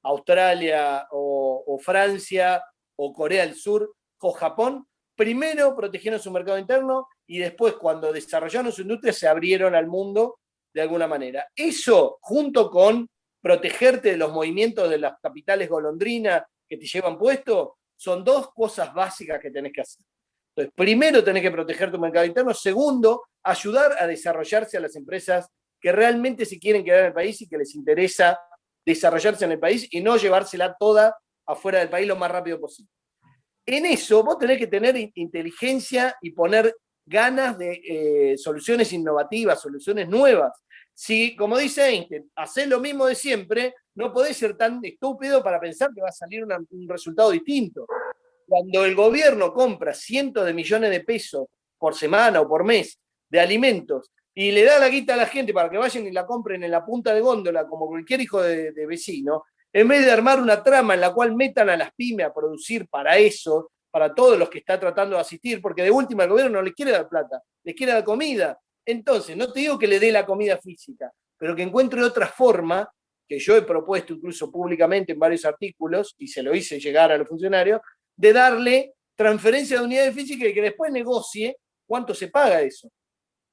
[SPEAKER 4] Australia o Francia o Corea del Sur o Japón, primero protegieron su mercado interno y después, cuando desarrollaron su industria, se abrieron al mundo de alguna manera. Eso, junto con protegerte de los movimientos de las capitales golondrina que te llevan puesto, son dos cosas básicas que tenés que hacer. Entonces, primero tenés que proteger tu mercado interno. Segundo, ayudar a desarrollarse a las empresas que realmente se quieren quedar en el país y que les interesa desarrollarse en el país y no llevársela toda afuera del país lo más rápido posible. En eso vos tenés que tener inteligencia y poner ganas de soluciones innovativas, soluciones nuevas. Si, como dice Einstein, hacés lo mismo de siempre, no podés ser tan estúpido para pensar que va a salir un resultado distinto. Cuando el gobierno compra cientos de millones de pesos por semana o por mes de alimentos y le da la guita a la gente para que vayan y la compren en la punta de góndola como cualquier hijo de vecino, en vez de armar una trama en la cual metan a las pymes a producir para eso, para todos los que está tratando de asistir, porque de última el gobierno no les quiere dar plata, les quiere dar comida. Entonces, no te digo que le dé la comida física, pero que encuentre otra forma, que yo he propuesto incluso públicamente en varios artículos, y se lo hice llegar a los funcionarios, de darle transferencia de unidades físicas y que después negocie cuánto se paga eso,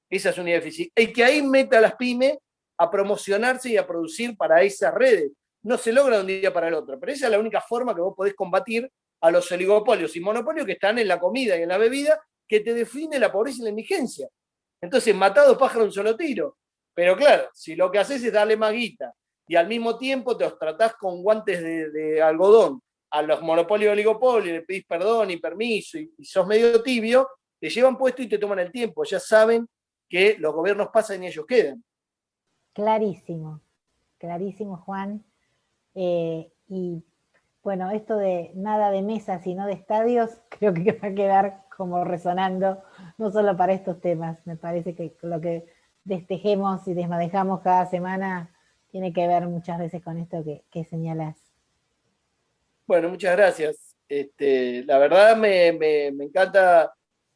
[SPEAKER 4] esas unidades físicas. Y que ahí meta a las pymes a promocionarse y a producir para esas redes. No se logra de un día para el otro, pero esa es la única forma que vos podés combatir a los oligopolios y monopolios que están en la comida y en la bebida, que te define la pobreza y la indigencia. Entonces, matá a dos pájaros de un solo tiro. Pero claro, si lo que haces es darle más guita y al mismo tiempo te los tratás con guantes de algodón a los monopolios y oligopolios, le pedís perdón y permiso y sos medio tibio, te llevan puesto y te toman el tiempo. Ya saben que los gobiernos pasan y ellos quedan.
[SPEAKER 3] Clarísimo, clarísimo, Juan. Y bueno, esto de nada de mesas sino de estadios, creo que va a quedar como resonando, no solo para estos temas. Me parece que lo que destejemos y desmadejamos cada semana tiene que ver muchas veces con esto que señalás.
[SPEAKER 4] Bueno, muchas gracias. La verdad me encanta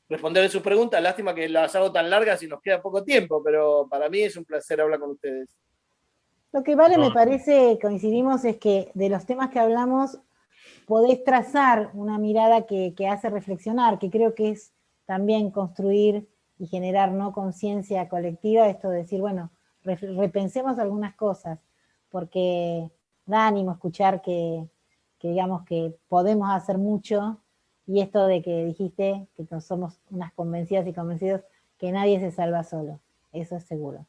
[SPEAKER 4] responder sus preguntas. Lástima que las hago tan largas y nos queda poco tiempo, pero para mí es un placer hablar con ustedes.
[SPEAKER 3] Lo que vale, me parece, coincidimos, es que de los temas que hablamos podés trazar una mirada que hace reflexionar, que creo que es también construir y generar no conciencia colectiva, esto de decir, bueno, repensemos algunas cosas, porque da ánimo escuchar que digamos que podemos hacer mucho, y esto de que dijiste que no somos unas convencidas y convencidos, que nadie se salva solo, eso es seguro.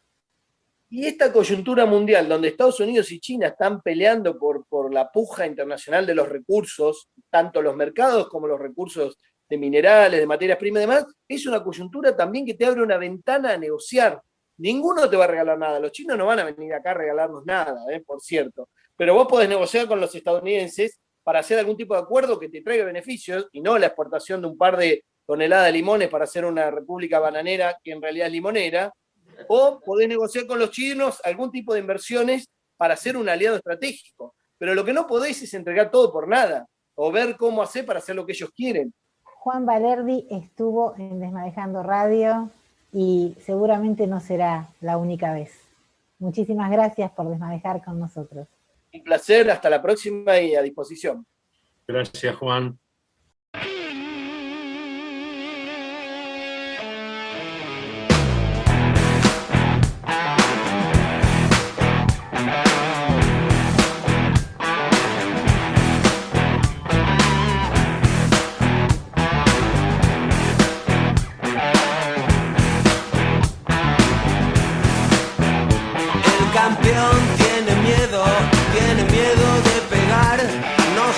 [SPEAKER 4] Y esta coyuntura mundial, donde Estados Unidos y China están peleando por la puja internacional de los recursos, tanto los mercados como los recursos de minerales, de materias primas y demás, es una coyuntura también que te abre una ventana a negociar. ninguno te va a regalar nada. Los chinos no van a venir acá a regalarnos nada, por cierto. Pero vos podés negociar con los estadounidenses para hacer algún tipo de acuerdo que te traiga beneficios y no la exportación de un par de toneladas de limones para hacer una república bananera que en realidad es limonera. O podés negociar con los chinos algún tipo de inversiones para ser un aliado estratégico. Pero lo que no podés es entregar todo por nada o ver cómo hacer para hacer lo que ellos quieren.
[SPEAKER 3] Juan Valerdi estuvo en Desmadejando Radio y seguramente no será la única vez. Muchísimas gracias por desmadejar con nosotros.
[SPEAKER 4] Un placer, hasta la próxima y a disposición.
[SPEAKER 2] Gracias, Juan.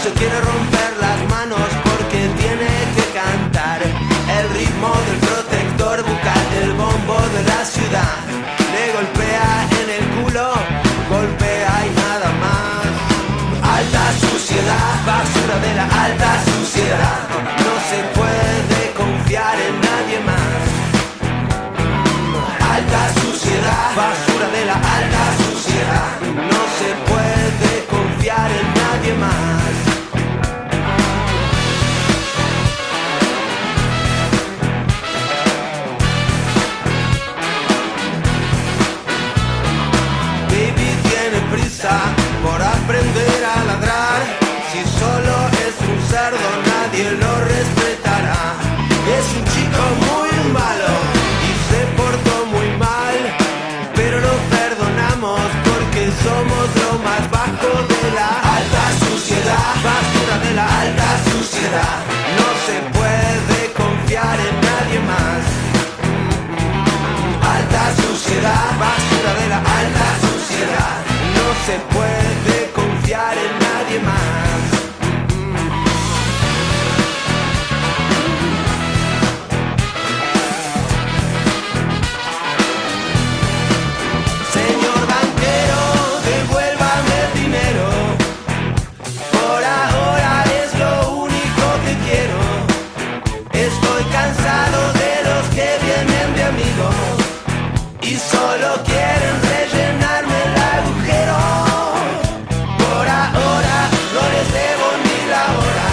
[SPEAKER 6] Se quiere romper las manos porque tiene que cantar el ritmo del protector bucal del bombo de la ciudad. Le golpea en el culo, golpea y nada más. Alta suciedad, basura de la alta suciedad. No se puede confiar en nadie más. Alta suciedad, basura de la alta suciedad. No se puede confiar en nadie más. Por aprender a ladrar, si solo es un cerdo nadie lo respetará. Es un chico muy malo y se portó muy mal, pero lo perdonamos porque somos lo más bajo de la alta suciedad, basura de la alta suciedad. No se puede confiar en nadie más. Alta suciedad, basura de la alta suciedad. No se puede confiar en nadie más. Señor banquero, devuélvame el dinero. Por ahora es lo único que quiero. Estoy cansado de los que vienen de amigos y solo quieren rellenarme el agujero. Por ahora no les debo ni la hora.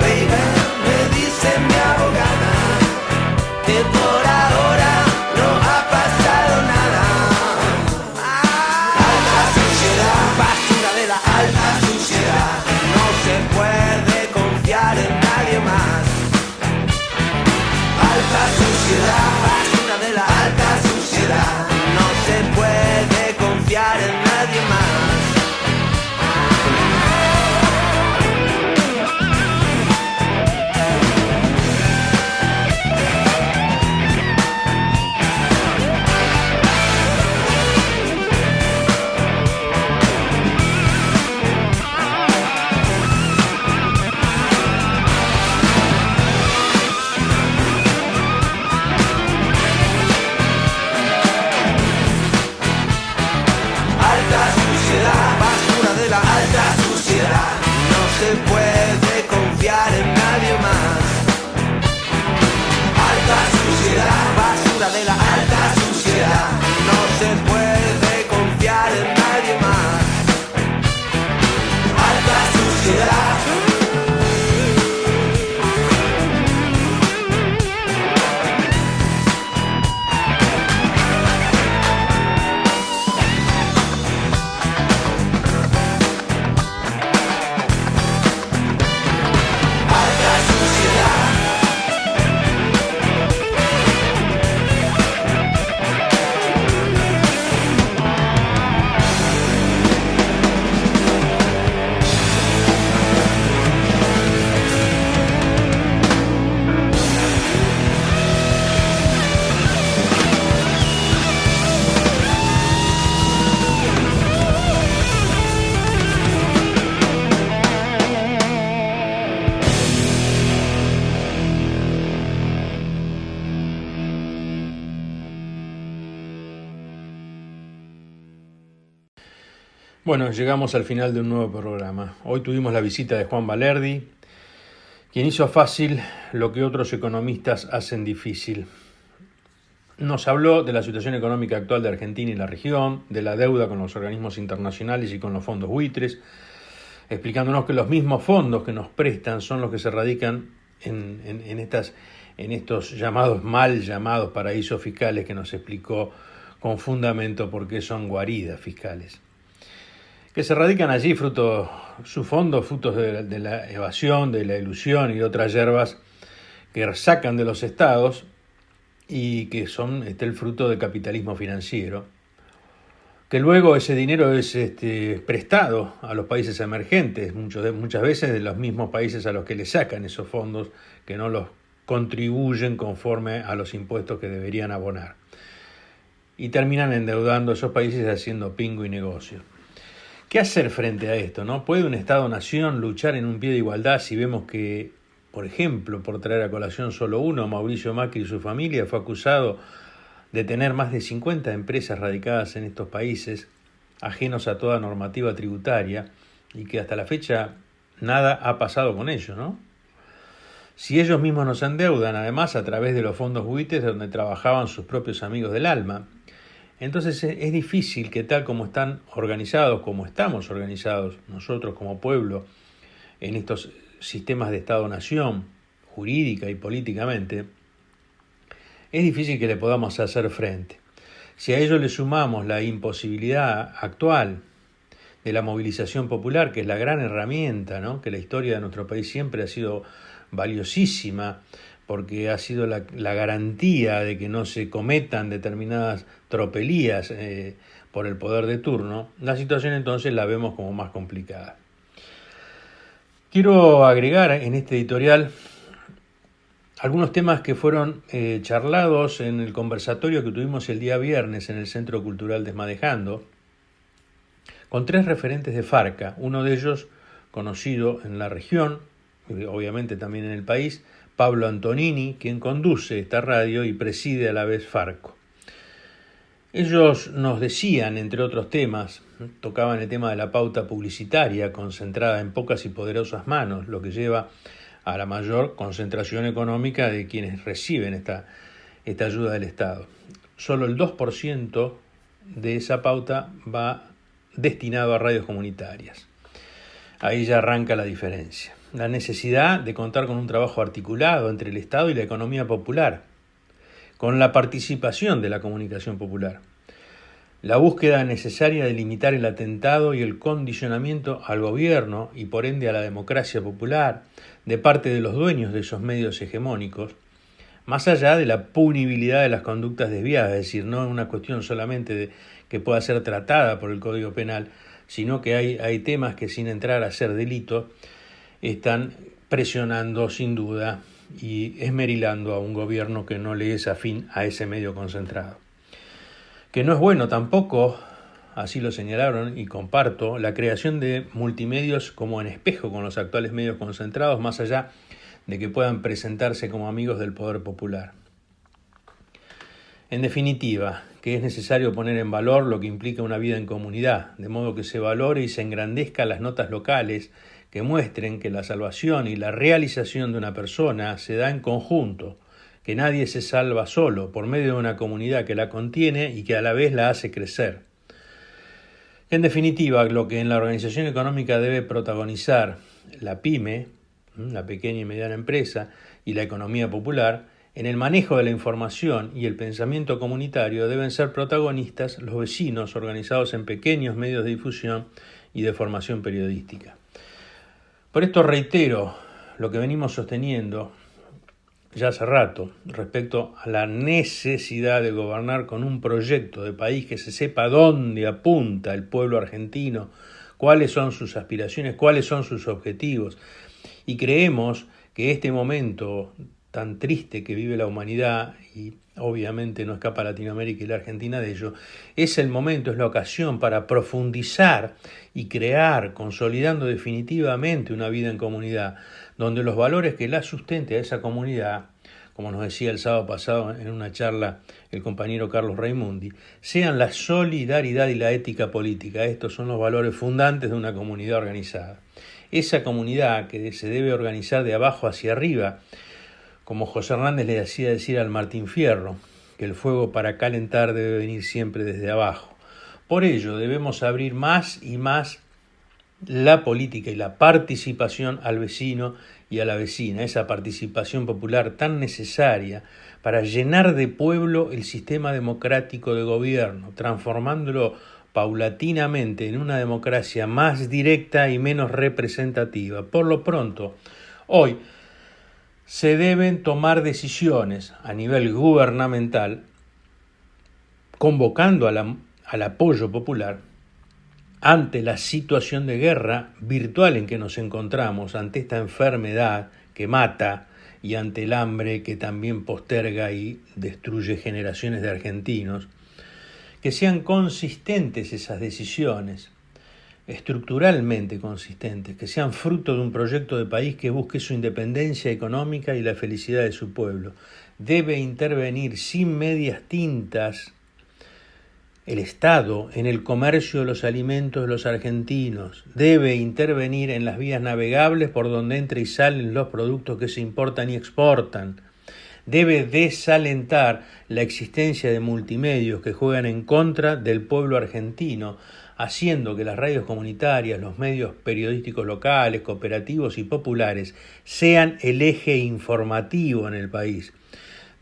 [SPEAKER 6] Baby, me dice mi abogada que por ahora no ha pasado nada. Alta suciedad, basura de la alta suciedad. No se puede confiar en nadie más. Alta suciedad, basura de la alta suciedad. No se puede confiar en nadie más. Basura de la alta suciedad. No se puede confiar en nadie más. Alta suciedad, basura de la alta suciedad. No se puede confiar en nadie más. Alta suciedad.
[SPEAKER 2] Bueno, llegamos al final de un nuevo programa. Hoy tuvimos la visita de Juan Valerdi, quien hizo fácil lo que otros economistas hacen difícil. Nos habló de la situación económica actual de Argentina y la región, de la deuda con los organismos internacionales y con los fondos buitres, explicándonos que los mismos fondos que nos prestan son los que se radican en estos llamados, mal llamados paraísos fiscales, que nos explicó con fundamento por qué son guaridas fiscales. Que se radican allí sus fondos, frutos de la evasión, de la ilusión y de otras hierbas que sacan de los estados y que son el fruto del capitalismo financiero. Que luego ese dinero es prestado a los países emergentes, muchas veces de los mismos países a los que le sacan esos fondos, que no los contribuyen conforme a los impuestos que deberían abonar. Y terminan endeudando a esos países haciendo pingo y negocio. ¿Qué hacer frente a esto, no? ¿Puede un Estado-nación luchar en un pie de igualdad si vemos que, por ejemplo, por traer a colación solo uno, Mauricio Macri y su familia, fue acusado de tener más de 50 empresas radicadas en estos países, ajenos a toda normativa tributaria, y que hasta la fecha nada ha pasado con ello, ¿no? Si ellos mismos nos endeudan, además, a través de los fondos buitres donde trabajaban sus propios amigos del alma, entonces es difícil que, tal como están organizados, como estamos organizados nosotros como pueblo, en estos sistemas de Estado-Nación, jurídica y políticamente, es difícil que le podamos hacer frente. Si a ello le sumamos la imposibilidad actual de la movilización popular, que es la gran herramienta, ¿no?, que la historia de nuestro país siempre ha sido valiosísima, porque ha sido la garantía de que no se cometan determinadas tropelías por el poder de turno, la situación entonces la vemos como más complicada. Quiero agregar en este editorial algunos temas que fueron charlados en el conversatorio que tuvimos el día viernes en el Centro Cultural Desmadejando, con 3 referentes de Farca, uno de ellos conocido en la región, obviamente también en el país, Pablo Antonini, quien conduce esta radio y preside a la vez Farco. Ellos nos decían, entre otros temas, tocaban el tema de la pauta publicitaria concentrada en pocas y poderosas manos, lo que lleva a la mayor concentración económica de quienes reciben esta ayuda del Estado. Solo el 2% de esa pauta va destinado a radios comunitarias. Ahí ya arranca la diferencia. La necesidad de contar con un trabajo articulado entre el Estado y la economía popular, con la participación de la comunicación popular. La búsqueda necesaria de limitar el atentado y el condicionamiento al gobierno y por ende a la democracia popular de parte de los dueños de esos medios hegemónicos, más allá de la punibilidad de las conductas desviadas, es decir, no es una cuestión solamente de que pueda ser tratada por el Código Penal, sino que hay temas que, sin entrar a ser delito, están presionando sin duda y esmerilando a un gobierno que no le es afín a ese medio concentrado. Que no es bueno tampoco, así lo señalaron y comparto, la creación de multimedios como en espejo con los actuales medios concentrados, más allá de que puedan presentarse como amigos del poder popular. En definitiva, que es necesario poner en valor lo que implica una vida en comunidad, de modo que se valore y se engrandezca las notas locales que muestren que la salvación y la realización de una persona se da en conjunto, que nadie se salva solo por medio de una comunidad que la contiene y que a la vez la hace crecer. En definitiva, lo que en la organización económica debe protagonizar la pyme, la pequeña y mediana empresa, y la economía popular, en el manejo de la información y el pensamiento comunitario deben ser protagonistas los vecinos organizados en pequeños medios de difusión y de formación periodística. Por esto reitero lo que venimos sosteniendo ya hace rato respecto a la necesidad de gobernar con un proyecto de país que se sepa dónde apunta el pueblo argentino, cuáles son sus aspiraciones, cuáles son sus objetivos. Y creemos que este momento tan triste que vive la humanidad, y obviamente no escapa Latinoamérica y la Argentina de ello, es el momento, es la ocasión para profundizar y crear, consolidando definitivamente una vida en comunidad, donde los valores que la sustente a esa comunidad como nos decía el sábado pasado en una charla el compañero Carlos Raimundi, sean la solidaridad y la ética política. Estos son los valores fundantes de una comunidad organizada. Esa comunidad que se debe organizar de abajo hacia arriba, como José Hernández le hacía decir al Martín Fierro, que el fuego para calentar debe venir siempre desde abajo. Por ello debemos abrir más y más la política y la participación al vecino y a la vecina, esa participación popular tan necesaria para llenar de pueblo el sistema democrático de gobierno, transformándolo paulatinamente en una democracia más directa y menos representativa. Por lo pronto, hoy se deben tomar decisiones a nivel gubernamental, convocando al apoyo popular ante la situación de guerra virtual en que nos encontramos, ante esta enfermedad que mata y ante el hambre que también posterga y destruye generaciones de argentinos, que sean consistentes esas decisiones, estructuralmente consistentes, que sean fruto de un proyecto de país que busque su independencia económica y la felicidad de su pueblo. Debe intervenir sin medias tintas el Estado en el comercio de los alimentos de los argentinos. Debe intervenir en las vías navegables por donde entran y salen los productos que se importan y exportan. Debe desalentar la existencia de multimedios que juegan en contra del pueblo argentino, haciendo que las radios comunitarias, los medios periodísticos locales, cooperativos y populares sean el eje informativo en el país.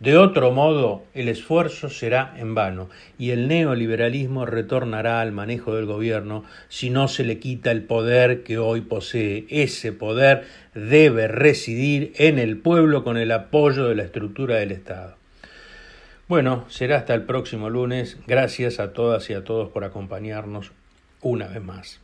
[SPEAKER 2] De otro modo, el esfuerzo será en vano y el neoliberalismo retornará al manejo del gobierno si no se le quita el poder que hoy posee. Ese poder debe residir en el pueblo con el apoyo de la estructura del Estado. Bueno, será hasta el próximo lunes. Gracias a todas y a todos por acompañarnos una vez más.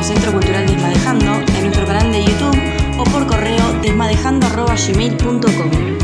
[SPEAKER 1] Centro Cultural Desmadejando, en nuestro canal de YouTube o por correo desmadejando@gmail.com.